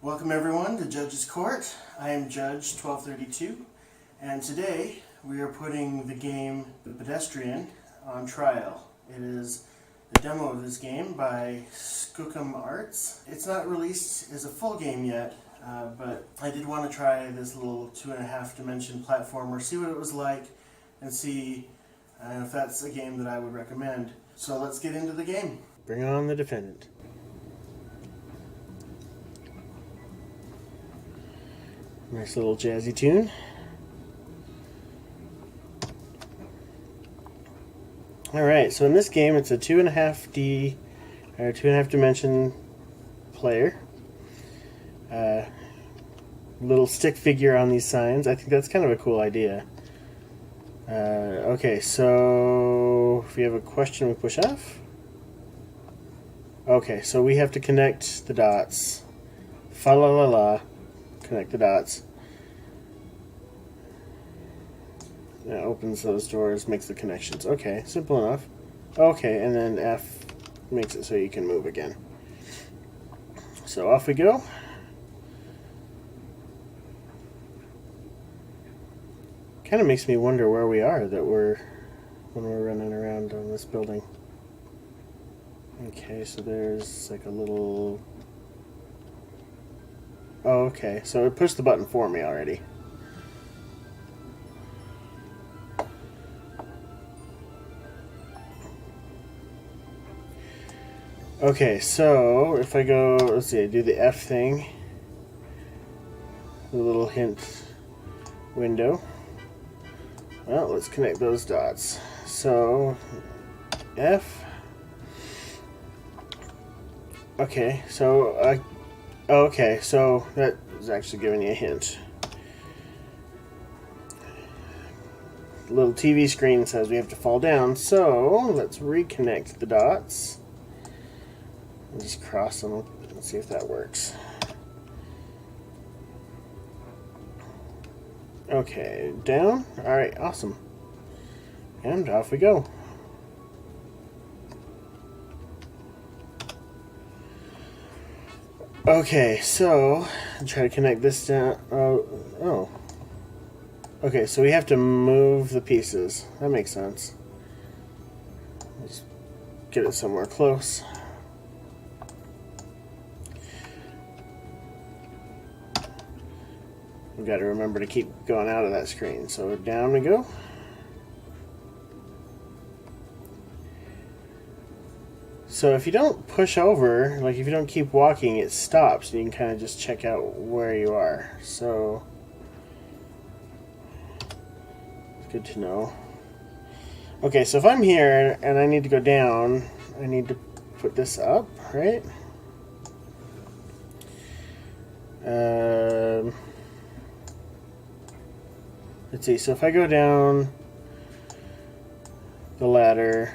Welcome everyone to Judge's Court. I am Judge 1232, and today we are putting the game Pedestrian on trial. It is a demo of this game by Skookum Arts. It's not released as a full game yet, but I did want to try this little 2.5 dimension platformer, see what it was like, and see if that's a game that I would recommend. So let's get into the game. Bring on the defendant. Nice little jazzy tune. Alright, so in this game it's a 2.5D or 2.5 dimension player. Little stick figure on these signs. I think that's kind of a cool idea. Okay, so if we have a question, we push F. Okay, so we have to connect the dots. Fa la la la. Connect the dots. That opens those doors, makes the connections. Okay, simple enough. Okay, and then F makes it so you can move again. So off we go. Kind of makes me wonder where we are when we're running around on this building. Okay, so there's like a little... Oh, okay, so it pushed the button for me already. Okay, so if I go, let's see, I do the F thing, the little hint window. Well, let's connect those dots. So, F. Okay, so okay, so that is actually giving you a hint. The little TV screen says we have to fall down, so let's reconnect the dots. And just cross them. Let's see if that works. Okay, down. Alright, awesome. And off we go. Okay, so try to connect this down. Oh. Okay, so we have to move the pieces. That makes sense. Let's get it somewhere close. We've got to remember to keep going out of that screen. So down we go. So if you don't push over, like if you don't keep walking, it stops and you can kind of just check out where you are. So it's good to know. Okay, so if I'm here and I need to go down, I need to put this up, right? Let's see, so if I go down the ladder,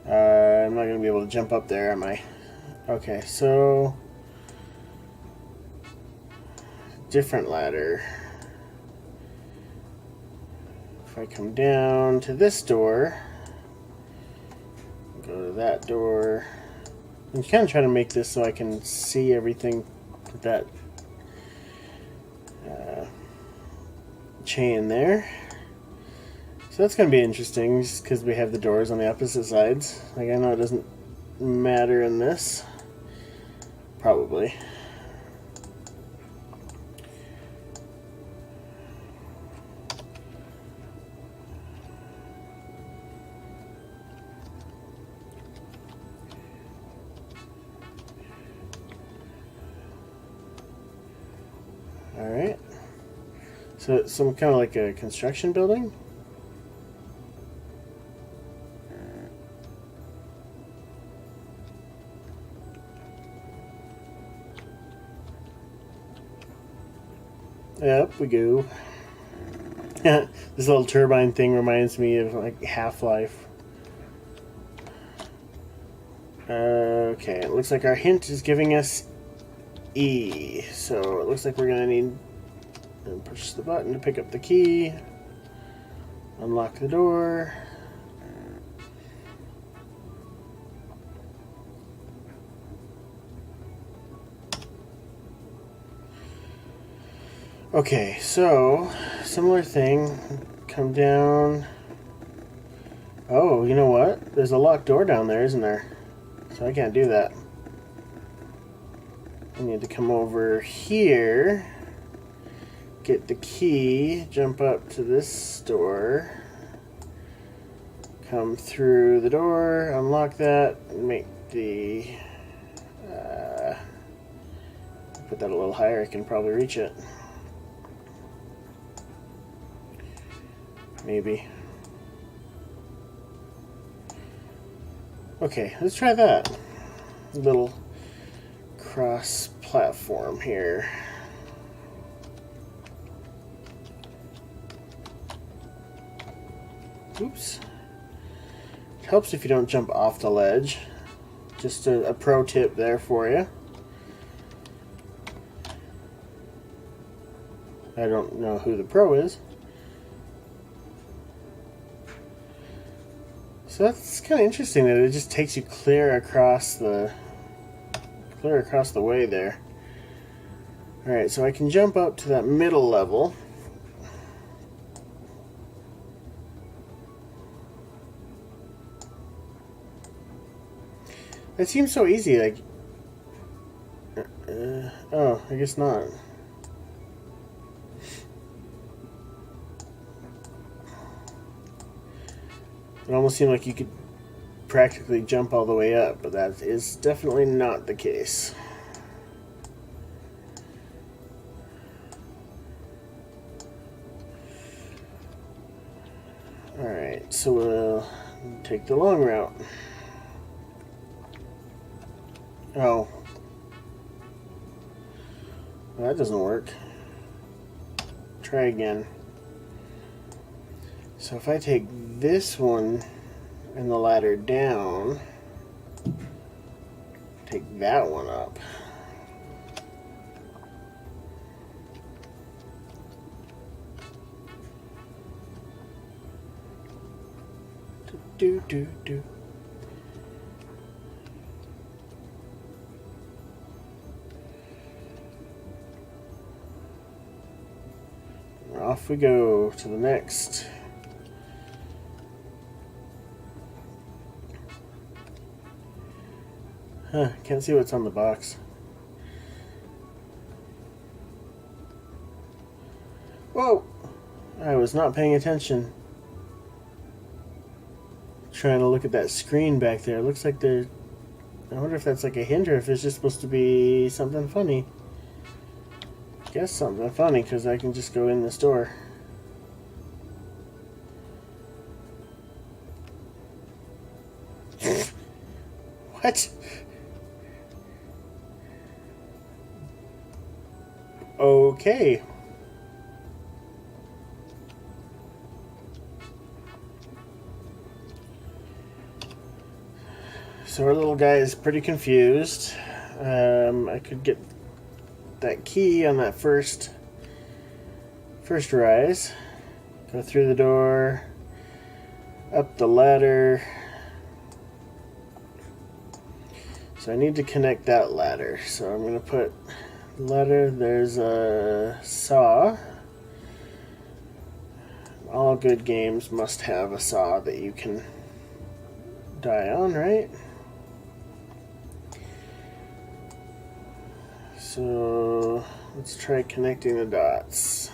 I'm not going to be able to jump up there, am I? Okay, so different ladder. If I come down to this door, go to that door, I'm kind of trying to make this so I can see everything that chain there. So that's going to be interesting, just because we have the doors on the opposite sides. Like, I know it doesn't matter in this. Probably. Alright. So it's some kind of like a construction building? Up we go. This little turbine thing reminds me of like Half-Life. Okay, it looks like our hint is giving us E. So it looks like we're gonna need to push the button to pick up the key, unlock the door. Okay, so similar thing. Come down. Oh, you know what? There's a locked door down there, isn't there? So I can't do that. I need to come over here, get the key, jump up to this door, come through the door, unlock that, and make the... put that a little higher, I can probably reach it. Maybe. Okay, let's try that. Little cross platform here. Oops. It helps if you don't jump off the ledge. Just a pro tip there for you. I don't know who the pro is. So that's kind of interesting that it just takes you clear across the way there. Alright, so I can jump up to that middle level. It seems so easy, like... oh, I guess not. It almost seemed like you could practically jump all the way up, but that is definitely not the case. Alright, so we'll take the long route. Oh. Well, that doesn't work. Try again. So if I take this one and the ladder down, take that one up. Do. Off we go to the next. Huh, can't see what's on the box. Whoa! I was not paying attention. Trying to look at that screen back there. It looks like there... I wonder if that's like a hint or if it's just supposed to be something funny. I guess something funny, because I can just go in this door. What? Okay. So our little guy is pretty confused. I could get that key on that first rise. Go through the door, up the ladder. So I need to connect that ladder. So I'm going to put ladder, there's a saw. All good games must have a saw that you can die on, right? So let's try connecting the dots.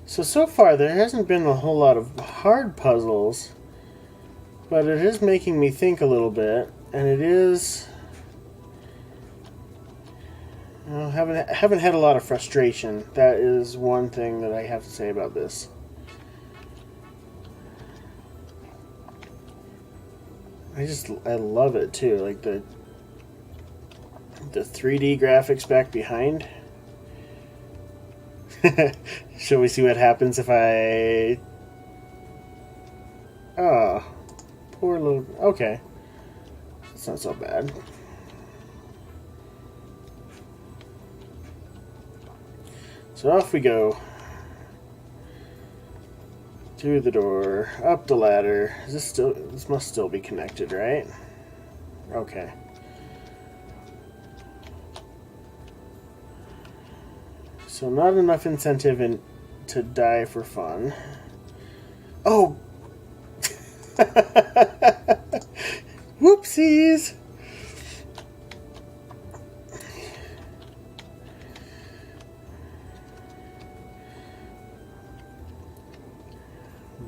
So far there hasn't been a whole lot of hard puzzles, but it is making me think a little bit, and it is... I haven't had a lot of frustration. That is one thing that I have to say about this. I love it too, like the 3D graphics back behind. Shall we see what happens if I... Oh, poor little... Okay, that's not so bad. So off we go. Through the door, up the ladder. This must still be connected, right? Okay. So not enough incentive to die for fun. Oh! Whoopsies!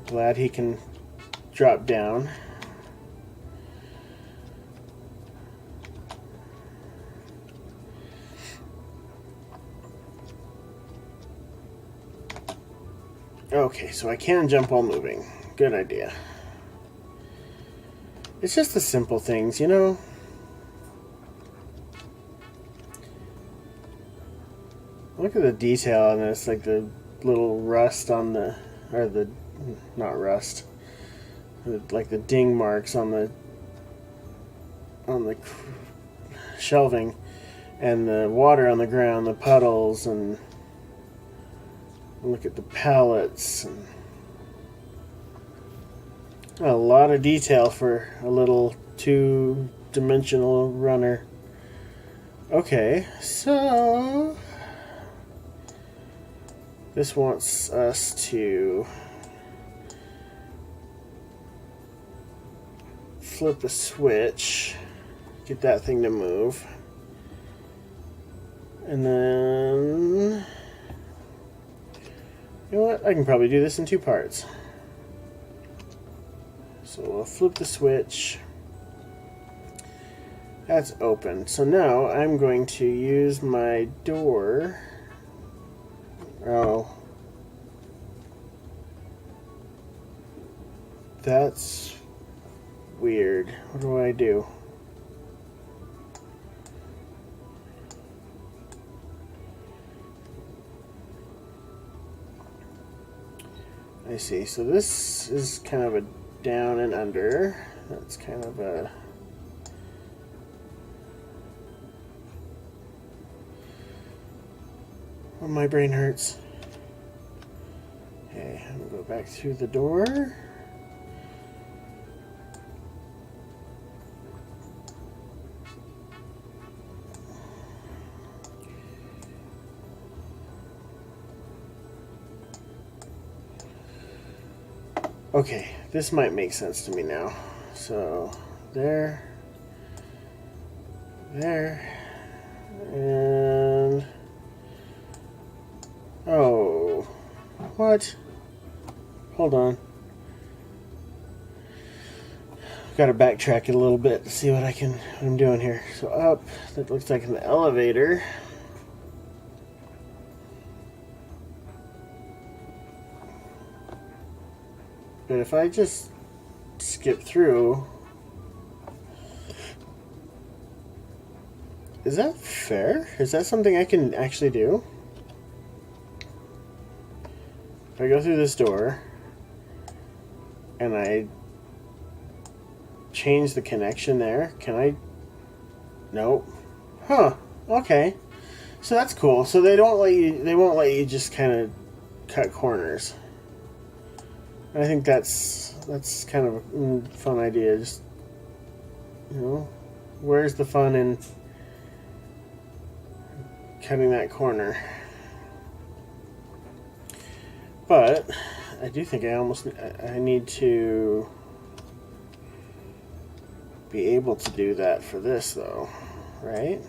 Glad he can drop down. Okay, so I can jump while moving. Good idea. It's just the simple things, you know? Look at the detail on this, like the little rust on the, or the, not rust, like the ding marks on the shelving, and the water on the ground, the puddles, and look at the pallets. And a lot of detail for a little two-dimensional runner. Okay, so this wants us to flip a switch, get that thing to move, and then, you know what, I can probably do this in two parts. So we'll flip the switch. That's open. So now I'm going to use my door. Oh. That's weird. What do I do? I see. So this is kind of a down and under. That's kind of a... Oh, my brain hurts. Okay, I'm gonna go back through the door. Okay, this might make sense to me now. So, there, and, oh, what? Hold on. Gotta backtrack it a little bit to see what I'm doing here. So up, that looks like an elevator. But if I just skip through, is that fair? Is that something I can actually do? If I go through this door and I change the connection there, can I? Nope. Huh. Okay. So that's cool. So they won't let you just kind of cut corners. I think that's kind of a fun idea. Just, you know, where's the fun in cutting that corner? But I do think I need to be able to do that for this, though, right?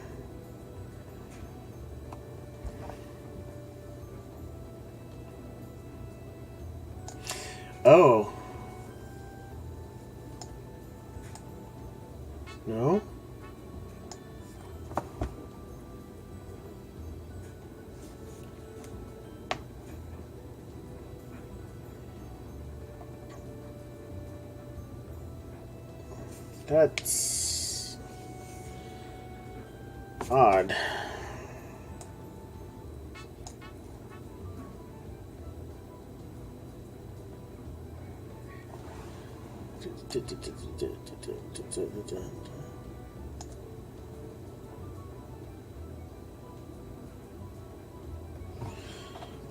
Oh. No? That's odd.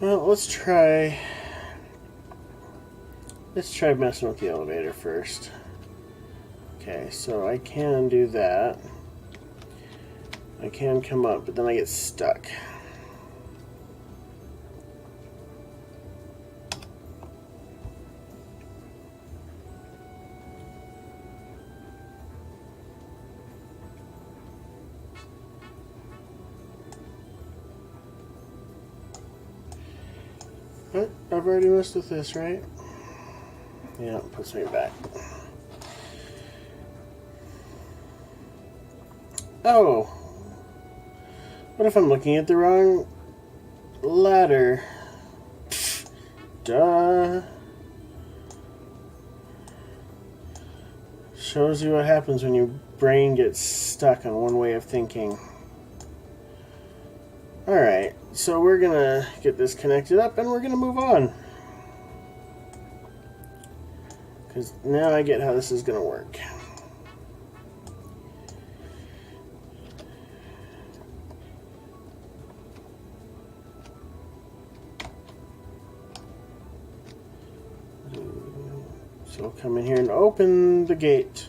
Well, let's try messing with the elevator first. Okay, so I can do that. I can come up, but then I get stuck. What? I've already messed with this, right? Yeah, it puts me back. Oh! What if I'm looking at the wrong ladder? Duh. Shows you what happens when your brain gets stuck on one way of thinking. Alright, so we're gonna get this connected up and we're gonna move on. Because now I get how this is gonna work. So come in here and open the gate.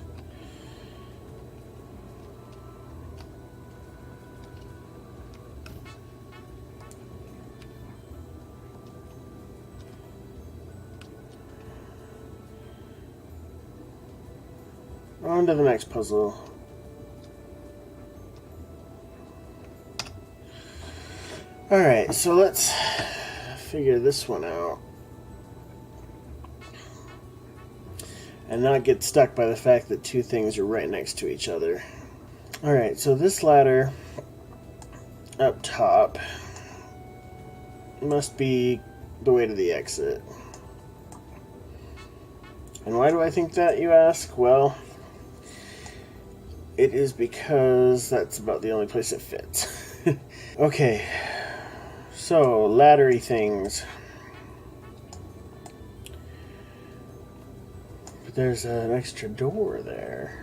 On to the next puzzle. Alright, so let's figure this one out. And not get stuck by the fact that two things are right next to each other. Alright, so this ladder up top must be the way to the exit. And why do I think that, you ask? Well, it is because that's about the only place it fits. Okay, so laddery things. But there's an extra door there.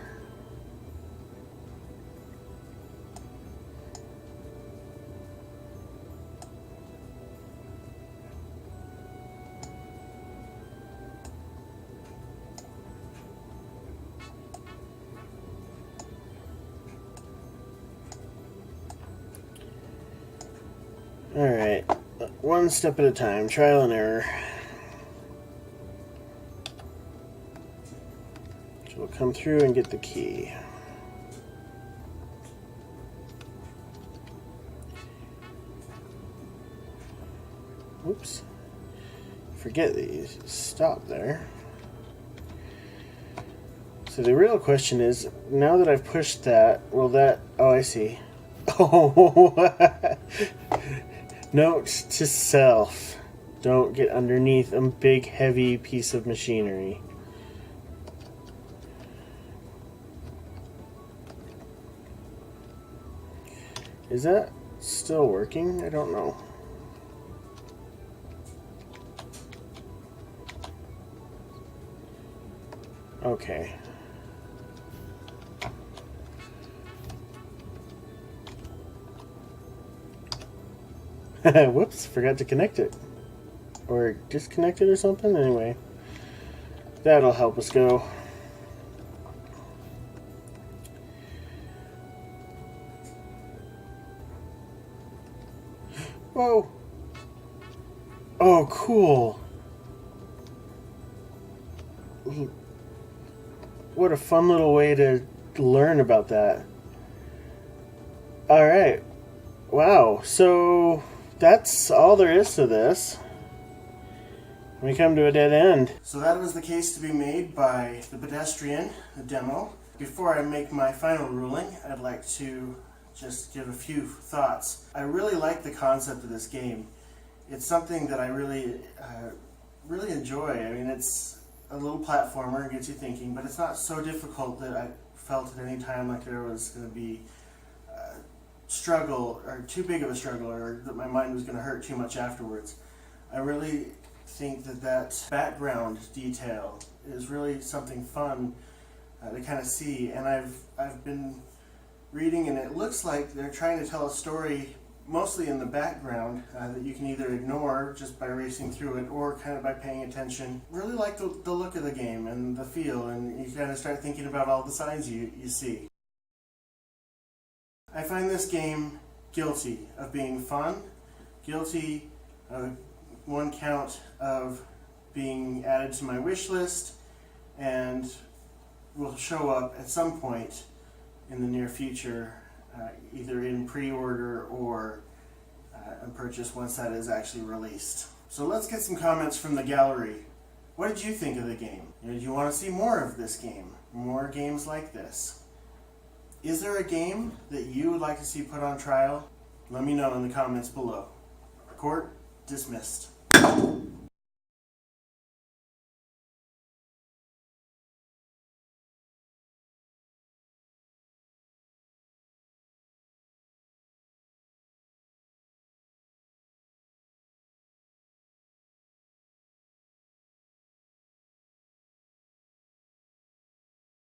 Alright, one step at a time, trial and error. So we'll come through and get the key. Oops. Forget that you stop there. So the real question is, now that I've pushed that, will that... Oh, I see. Oh, note to self. Don't get underneath a big, heavy piece of machinery. Is that still working? I don't know. Okay. Whoops, forgot to connect it. Or disconnect it or something? Anyway, that'll help us go. Whoa! Oh, cool! What a fun little way to learn about that. Alright. Wow, so that's all there is to this. We come to a dead end. So that was the case to be made by the Pedestrian, the demo. Before I make my final ruling, I'd like to just give a few thoughts. I really like the concept of this game. It's something that I really enjoy. I mean, it's a little platformer, it gets you thinking, but it's not so difficult that I felt at any time like there was going to be struggle, or too big of a struggle, or that my mind was going to hurt too much afterwards. I really think that background detail is really something fun to kind of see, and I've been reading, and it looks like they're trying to tell a story mostly in the background that you can either ignore just by racing through it or kind of by paying attention. Really like the look of the game and the feel, and you kind of start thinking about all the signs you see. I find this game guilty of being fun, guilty of one count of being added to my wish list, and will show up at some point in the near future, either in pre-order or purchase once that is actually released. So let's get some comments from the gallery. What did you think of the game? Do you want to see more of this game? More games like this? Is there a game that you would like to see put on trial? Let me know in the comments below. Court dismissed.